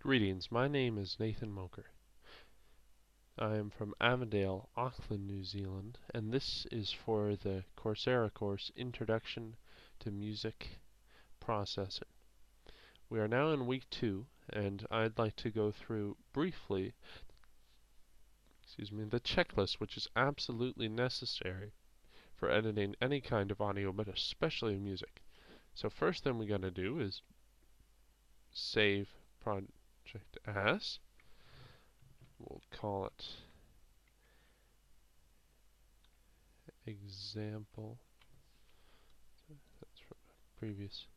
Greetings, my name is Nathan Moker. I am from Avondale, Auckland, New Zealand, and this is for the Coursera course Introduction to Music Processing. We are now in week 2, and I'd like to go through briefly the checklist which is absolutely necessary for editing any kind of audio, but especially music. So first thing we got to do is save project as. We'll call it example. That's from the previous.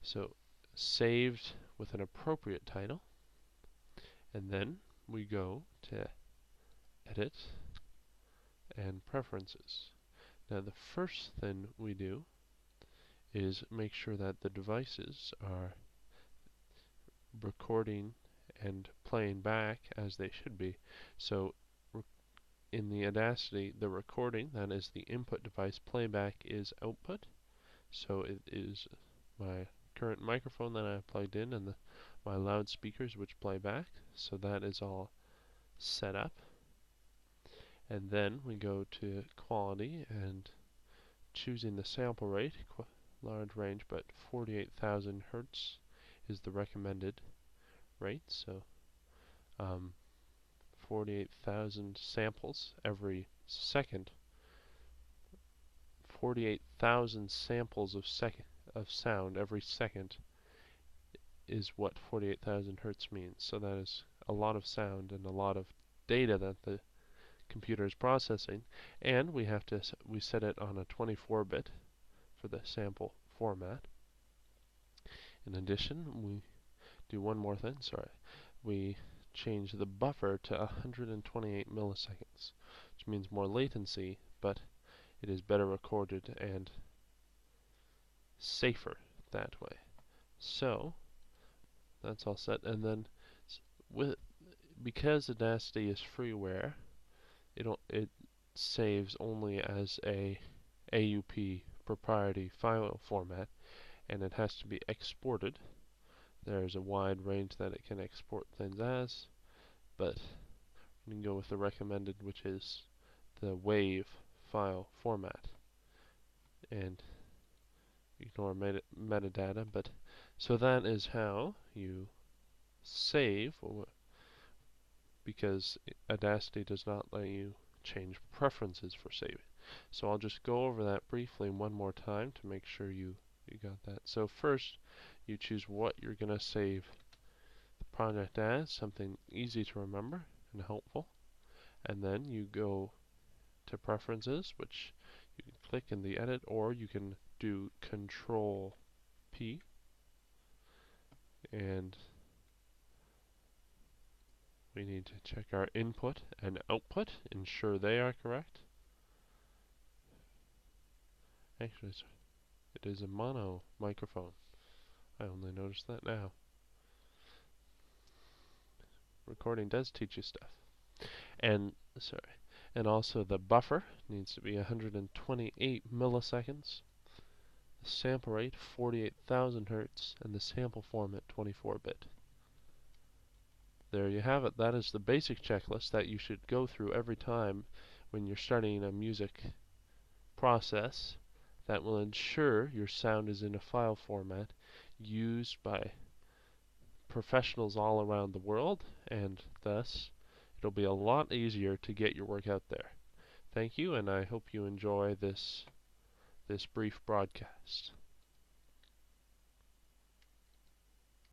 So saved with an appropriate title, and then we go to edit and preferences. Now the first thing we do is make sure that the devices are recording and playing back as they should be. So in the Audacity, the recording, that is the input device, playback is output. So it is my current microphone that I have plugged in and my loudspeakers which play back. So that is all set up. And then we go to quality and choosing the sample rate, large range, but 48,000 hertz is the recommended rate. So 48,000 samples every second. 48,000 samples of sound every second is what 48,000 hertz means. So that is a lot of sound and a lot of data that the computer is processing, and we set it on a 24-bit for the sample format. In addition, we do one more thing. We change the buffer to 128 milliseconds, which means more latency, but it is better recorded and safer that way. So that's all set, and then because Audacity is freeware, it saves only as a AUP proprietary file format, and it has to be exported. There's a wide range that it can export things as, but we can go with the recommended, which is the WAV file format, and ignore metadata. But so that is how you save, because Audacity does not let you change preferences for saving. So I'll just go over that briefly one more time to make sure you got that. So first, you choose what you're going to save the project as, something easy to remember and helpful. And then you go to preferences, which you can click in the edit, or you can do Control P, and we need to check our input and output, ensure they are correct. Actually, it is a mono microphone. I only noticed that now. Recording does teach you stuff. And also the buffer needs to be 128 milliseconds. The sample rate 48,000 hertz, and the sample format 24-bit. There you have it. That is the basic checklist that you should go through every time when you're starting a music process that will ensure your sound is in a file format used by professionals all around the world, and thus it'll be a lot easier to get your work out there. Thank you, and I hope you enjoy this brief broadcast.